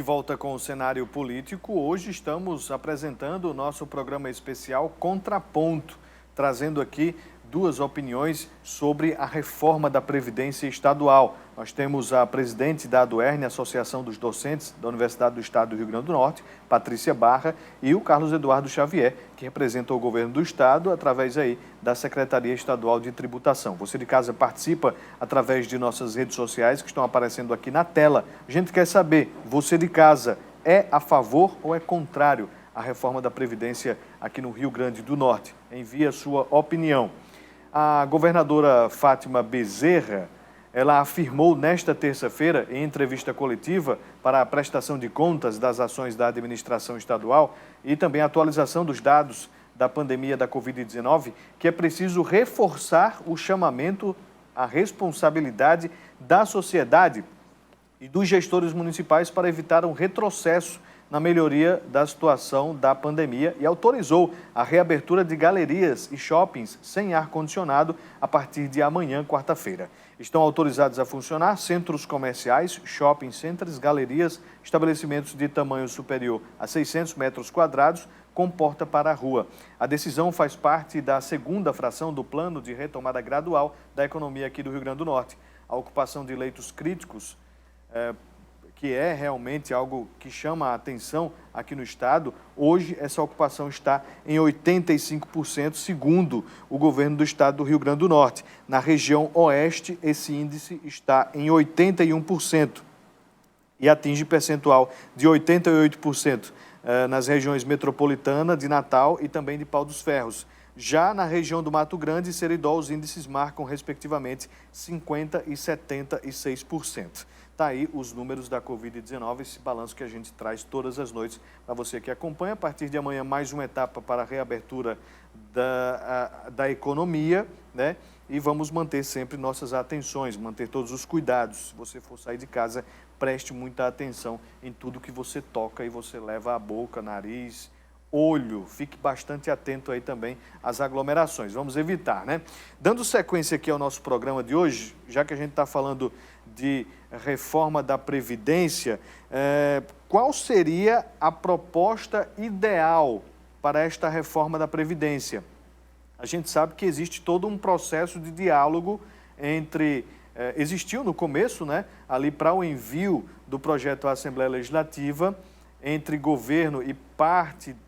De volta com o cenário político, hoje estamos apresentando o nosso programa especial Contraponto, trazendo aqui duas opiniões sobre a reforma da Previdência Estadual. Nós temos a presidente da ADUERN, Associação dos Docentes da Universidade do Estado do Rio Grande do Norte, Patrícia Barra, e o Carlos Eduardo Xavier, que representa o governo do Estado através aí da Secretaria Estadual de Tributação. Você de casa participa através de nossas redes sociais que estão aparecendo aqui na tela. A gente quer saber, você de casa é a favor ou é contrário à reforma da Previdência aqui no Rio Grande do Norte? Envie a sua opinião. A governadora Fátima Bezerra, ela afirmou nesta terça-feira, em entrevista coletiva para a prestação de contas das ações da administração estadual e também a atualização dos dados da pandemia da Covid-19, que é preciso reforçar o chamamento à responsabilidade da sociedade e dos gestores municipais para evitar um retrocesso na melhoria da situação da pandemia e autorizou a reabertura de galerias e shoppings sem ar-condicionado a partir de amanhã, quarta-feira. Estão autorizados a funcionar centros comerciais, shopping centers, galerias, estabelecimentos de tamanho superior a 600 metros quadrados com porta para a rua. A decisão faz parte da segunda fração do plano de retomada gradual da economia aqui do Rio Grande do Norte. A ocupação de leitos críticos, que é realmente algo que chama a atenção aqui no estado, hoje essa ocupação está em 85%, segundo o governo do estado do Rio Grande do Norte. Na região oeste, esse índice está em 81% e atinge percentual de 88% nas regiões metropolitana, de Natal e também de Pau dos Ferros. Já na região do Mato Grande e Seridó, os índices marcam, respectivamente, 50% e 76%. Está aí os números da Covid-19, esse balanço que a gente traz todas as noites para você que acompanha. A partir de amanhã, mais uma etapa para a reabertura da economia, né? E vamos manter sempre nossas atenções, manter todos os cuidados. Se você for sair de casa, preste muita atenção em tudo que você toca e você leva à boca, nariz, olho. Fique bastante atento aí também às aglomerações. Vamos evitar, né? Dando sequência aqui ao nosso programa de hoje, já que a gente está falando de reforma da Previdência, qual seria a proposta ideal para esta reforma da Previdência? A gente sabe que existe todo um processo de diálogo existiu no começo, né, ali para o envio do projeto à Assembleia Legislativa, entre governo e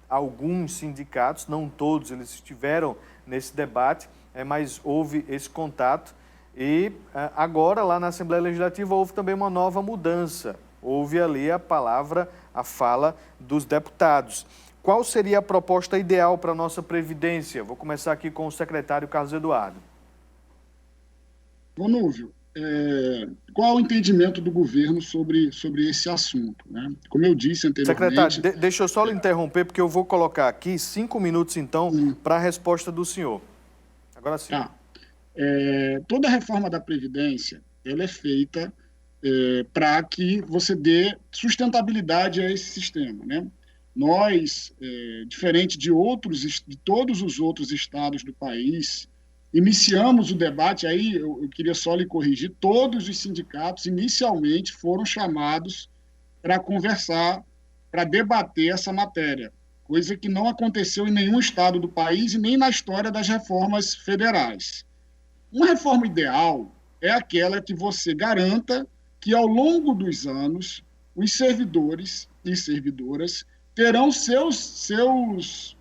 alguns sindicatos, não todos eles estiveram nesse debate, mas houve esse contato. E agora, lá na Assembleia Legislativa, houve também uma nova mudança. Houve ali a fala dos deputados. Qual seria a proposta ideal para a nossa Previdência? Vou começar aqui com o secretário Carlos Eduardo. Vonúvio, qual é o entendimento do governo sobre esse assunto, né? Como eu disse anteriormente... Secretário, deixa eu só lhe interromper, porque eu vou colocar aqui 5 minutos, então, para a resposta do senhor. Agora sim. Tá. Toda a reforma da Previdência ela é feita para que você dê sustentabilidade a esse sistema, né? Nós, diferente de todos os outros estados do país, iniciamos o debate, aí eu queria só lhe corrigir, todos os sindicatos inicialmente foram chamados para conversar, para debater essa matéria, coisa que não aconteceu em nenhum estado do país e nem na história das reformas federais. Uma reforma ideal é aquela que você garanta que, ao longo dos anos, os servidores e servidoras terão seus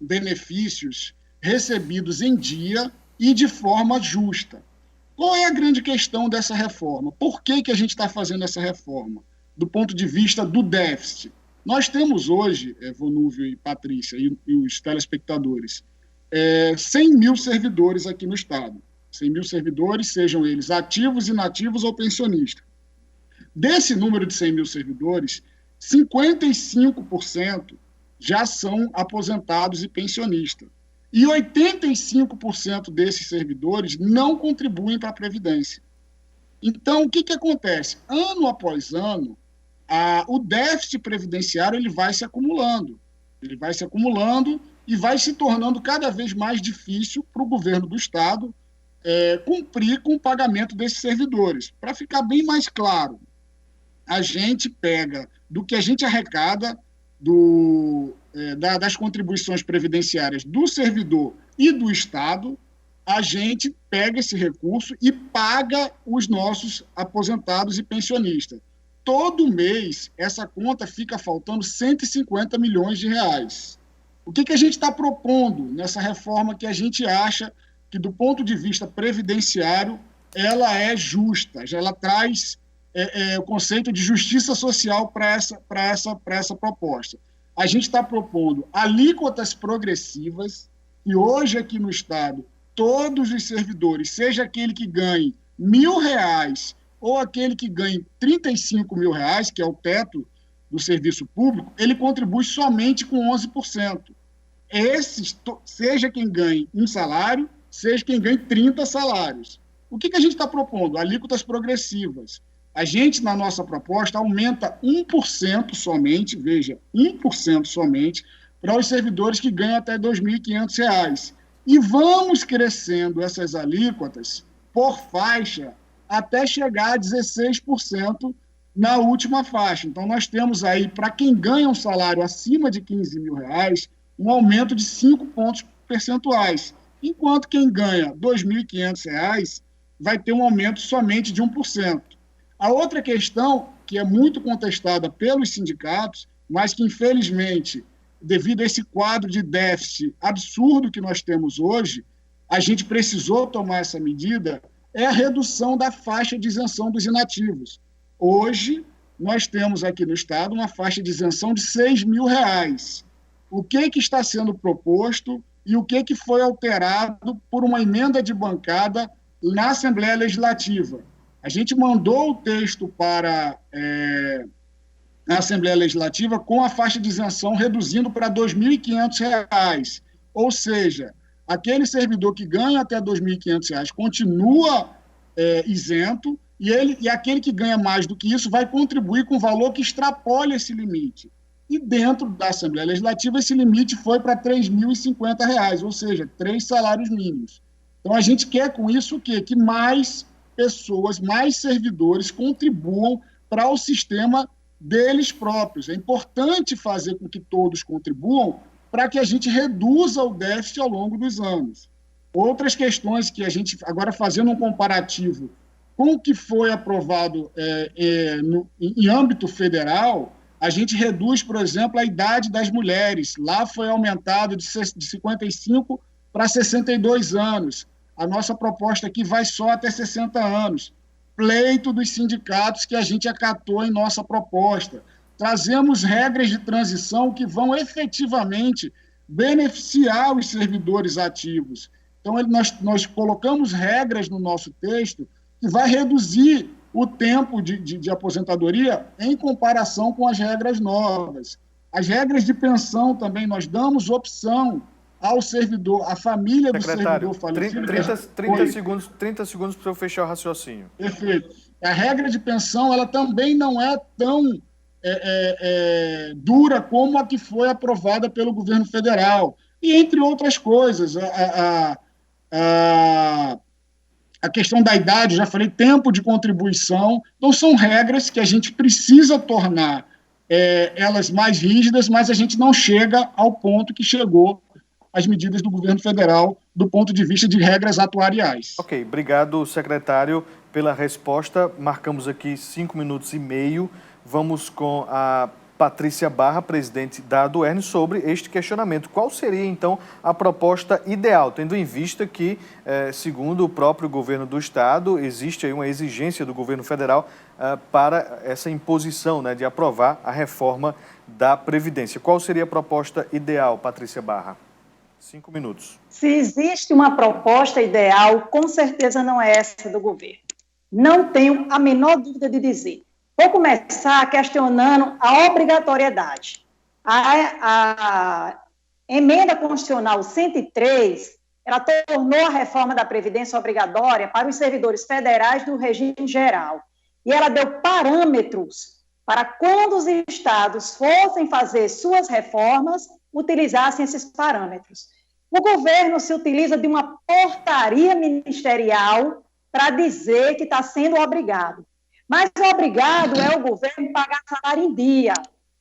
benefícios recebidos em dia e de forma justa. Qual é a grande questão dessa reforma? Por que a gente está fazendo essa reforma? Do ponto de vista do déficit. Nós temos hoje, Vonúvio e Patrícia e os telespectadores, 100 mil servidores aqui no Estado. 100 mil servidores, sejam eles ativos, inativos ou pensionistas. Desse número de 100 mil servidores, 55% já são aposentados e pensionistas. E 85% desses servidores não contribuem para a Previdência. Então, o que acontece? Ano após ano, o déficit previdenciário ele vai se acumulando. Ele vai se acumulando e vai se tornando cada vez mais difícil para o governo do Estado cumprir com o pagamento desses servidores. Para ficar bem mais claro, a gente pega do que a gente arrecada das contribuições previdenciárias do servidor e do Estado, a gente pega esse recurso e paga os nossos aposentados e pensionistas. Todo mês, essa conta fica faltando 150 milhões de reais. O que a gente está propondo nessa reforma que a gente acha que, do ponto de vista previdenciário, ela é justa, ela traz o conceito de justiça social para essa proposta. A gente está propondo alíquotas progressivas, e hoje aqui no Estado, todos os servidores, seja aquele que ganhe R$1.000 ou aquele que ganhe R$35.000, que é o teto do serviço público, ele contribui somente com 11%. Seja quem ganhe um salário, seja quem ganhe 30 salários. O que a gente está propondo? Alíquotas progressivas. A gente, na nossa proposta, aumenta 1% somente, veja, 1% somente, para os servidores que ganham até R$2.500. E vamos crescendo essas alíquotas por faixa até chegar a 16% na última faixa. Então, nós temos aí, para quem ganha um salário acima de R$15.000, um aumento de 5 pontos percentuais, enquanto quem ganha R$2.500 vai ter um aumento somente de 1%. A outra questão, que é muito contestada pelos sindicatos, mas que, infelizmente, devido a esse quadro de déficit absurdo que nós temos hoje, a gente precisou tomar essa medida, é a redução da faixa de isenção dos inativos. Hoje, nós temos aqui no Estado uma faixa de isenção de R$6.000. O que está sendo proposto e o que foi alterado por uma emenda de bancada na Assembleia Legislativa? A gente mandou o texto para a Assembleia Legislativa com a faixa de isenção reduzindo para R$2.500. Ou seja, aquele servidor que ganha até R$2.500 continua isento e aquele que ganha mais do que isso vai contribuir com valor que extrapole esse limite. E dentro da Assembleia Legislativa, esse limite foi para R$3.050, ou seja, 3 salários mínimos. Então, a gente quer com isso o quê? Que mais pessoas, mais servidores contribuam para o sistema deles próprios. É importante fazer com que todos contribuam para que a gente reduza o déficit ao longo dos anos. Outras questões que a gente, agora fazendo um comparativo com o que foi aprovado em âmbito federal, a gente reduz, por exemplo, a idade das mulheres. Lá foi aumentado de 55 para 62 anos. A nossa proposta aqui vai só até 60 anos. Pleito dos sindicatos que a gente acatou em nossa proposta. Trazemos regras de transição que vão efetivamente beneficiar os servidores ativos. Então, nós colocamos regras no nosso texto que vai reduzir o tempo de aposentadoria em comparação com as regras novas. As regras de pensão também, nós damos opção ao servidor, à família do servidor falecido. 30 segundos para eu fechar o raciocínio. Perfeito. A regra de pensão ela também não é tão dura como a que foi aprovada pelo governo federal. E, entre outras coisas, a questão da idade, já falei, tempo de contribuição. Então, são regras que a gente precisa tornar elas mais rígidas, mas a gente não chega ao ponto que chegou as medidas do governo federal do ponto de vista de regras atuariais. Ok, obrigado, secretário, pela resposta. Marcamos aqui 5 minutos e meio. Vamos com a Patrícia Barra, presidente da ADUERN, sobre este questionamento. Qual seria, então, a proposta ideal, tendo em vista que, segundo o próprio governo do Estado, existe aí uma exigência do governo federal para essa imposição, né, de aprovar a reforma da Previdência. Qual seria a proposta ideal, Patrícia Barra? 5 minutos. Se existe uma proposta ideal, com certeza não é essa do governo. Não tenho a menor dúvida de dizer. Vou começar questionando a obrigatoriedade. A emenda constitucional 103, ela tornou a reforma da Previdência obrigatória para os servidores federais do regime geral. E ela deu parâmetros para quando os estados fossem fazer suas reformas, utilizassem esses parâmetros. O governo se utiliza de uma portaria ministerial para dizer que está sendo obrigado. Mas obrigado é o governo pagar salário em dia,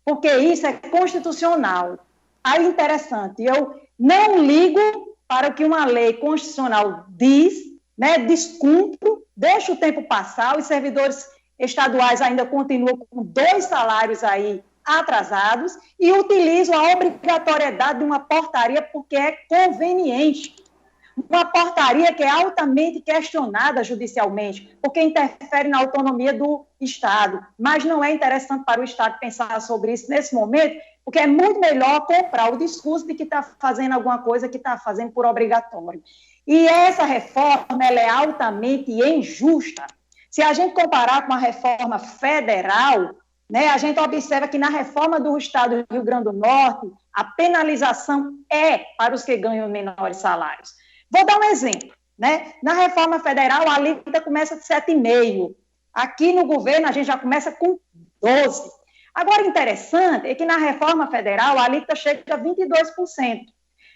porque isso é constitucional. Aí, interessante, eu não ligo para o que uma lei constitucional diz, né, descumpro, deixo o tempo passar, os servidores estaduais ainda continuam com 2 salários aí atrasados e utilizo a obrigatoriedade de uma portaria porque é conveniente. Uma portaria que é altamente questionada judicialmente, porque interfere na autonomia do Estado, mas não é interessante para o Estado pensar sobre isso nesse momento, porque é muito melhor comprar o discurso de que está fazendo alguma coisa que está fazendo por obrigatório. E essa reforma ela é altamente injusta. Se a gente comparar com a reforma federal, né, a gente observa que na reforma do Estado do Rio Grande do Norte, a penalização é para os que ganham menores salários. Vou dar um exemplo, né? Na reforma federal, a alíquota começa de 7,5%. Aqui no governo, a gente já começa com 12%. Agora, interessante é que na reforma federal, a alíquota chega a 22%.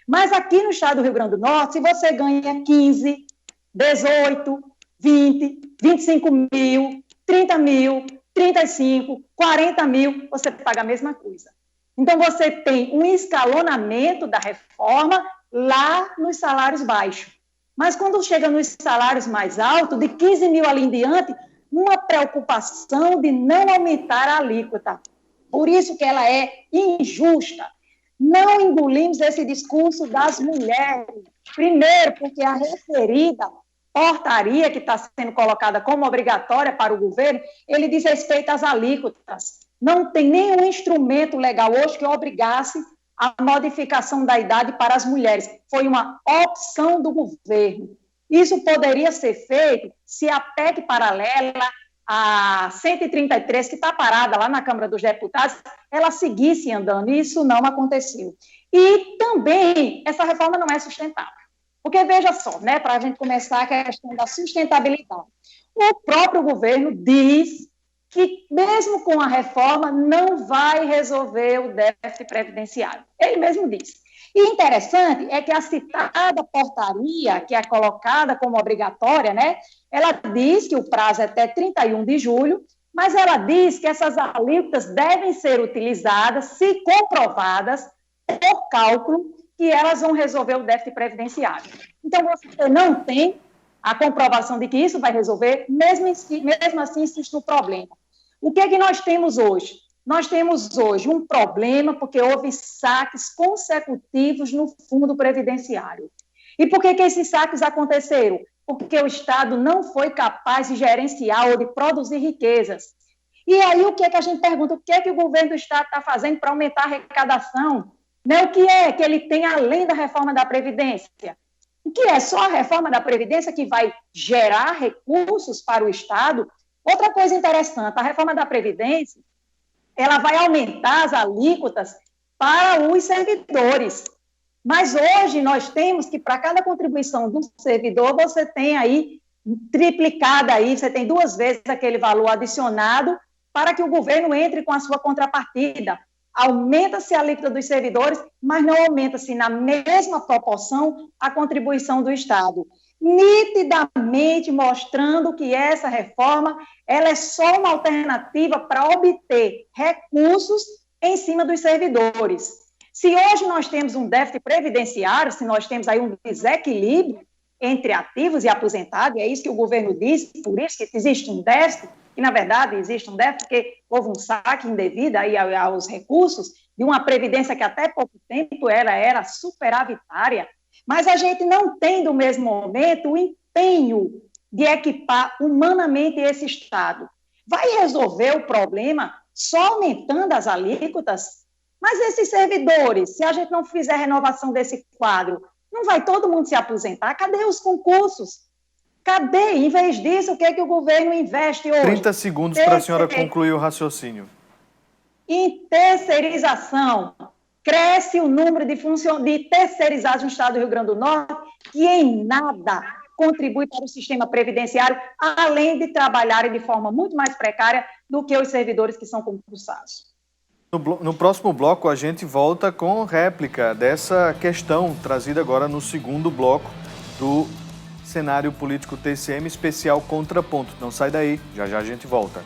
Mas aqui no estado do Rio Grande do Norte, se você ganha 15, 18, 20, 25 mil, 30 mil, 35, 40 mil, você paga a mesma coisa. Então, você tem um escalonamento da reforma lá nos salários baixos. Mas quando chega nos salários mais altos, de 15 mil ali em diante, uma preocupação de não aumentar a alíquota. Por isso que ela é injusta. Não engolimos esse discurso das mulheres. Primeiro, porque a referida portaria que está sendo colocada como obrigatória para o governo, ele diz respeito às alíquotas. Não tem nenhum instrumento legal hoje que obrigasse a modificação da idade para as mulheres. Foi uma opção do governo. Isso poderia ser feito se a PEC paralela, a 133, que está parada lá na Câmara dos Deputados, ela seguisse andando, e isso não aconteceu. E também, essa reforma não é sustentável. Porque, veja só, né, para a gente começar a questão da sustentabilidade, o próprio governo diz que, mesmo com a reforma, não vai resolver o déficit previdenciário. Ele mesmo diz. E interessante é que a citada portaria, que é colocada como obrigatória, né, ela diz que o prazo é até 31 de julho, mas ela diz que essas alíquotas devem ser utilizadas, se comprovadas, por cálculo, que elas vão resolver o déficit previdenciário. Então, você não tem a comprovação de que isso vai resolver, mesmo assim existe um problema. O que é que nós temos hoje? Nós temos hoje um problema porque houve saques consecutivos no fundo previdenciário. E por que esses saques aconteceram? Porque o Estado não foi capaz de gerenciar ou de produzir riquezas. E aí o que é que a gente pergunta? O que é que o governo do Estado está fazendo para aumentar a arrecadação? Né? O que é que ele tem além da reforma da Previdência? O que é só a reforma da Previdência que vai gerar recursos para o Estado? Outra coisa interessante, a reforma da Previdência, ela vai aumentar as alíquotas para os servidores. Mas hoje nós temos que, para cada contribuição do servidor, você tem aí, triplicada aí, você tem 2 vezes aquele valor adicionado para que o governo entre com a sua contrapartida. Aumenta-se a alíquota dos servidores, mas não aumenta-se na mesma proporção a contribuição do Estado. Nitidamente mostrando que essa reforma ela é só uma alternativa para obter recursos em cima dos servidores. Se hoje nós temos um déficit previdenciário, se nós temos aí um desequilíbrio entre ativos e aposentados, e é isso que o governo diz, por isso que existe um déficit, e na verdade existe um déficit porque houve um saque indevido aí aos recursos de uma previdência que até pouco tempo era superavitária, mas a gente não tem, do mesmo momento, o empenho de equipar humanamente esse Estado. Vai resolver o problema só aumentando as alíquotas? Mas esses servidores, se a gente não fizer renovação desse quadro, não vai todo mundo se aposentar? Cadê os concursos? Cadê? Em vez disso, o que é que o governo investe hoje? 30 segundos para a senhora concluir o raciocínio. Em terceirização. Cresce o número de terceirizados no estado do Rio Grande do Norte, que em nada contribui para o sistema previdenciário, além de trabalharem de forma muito mais precária do que os servidores que são concursados. No próximo bloco, a gente volta com réplica dessa questão trazida agora no segundo bloco do Cenário Político TCM especial Contraponto. Não sai daí, já já a gente volta.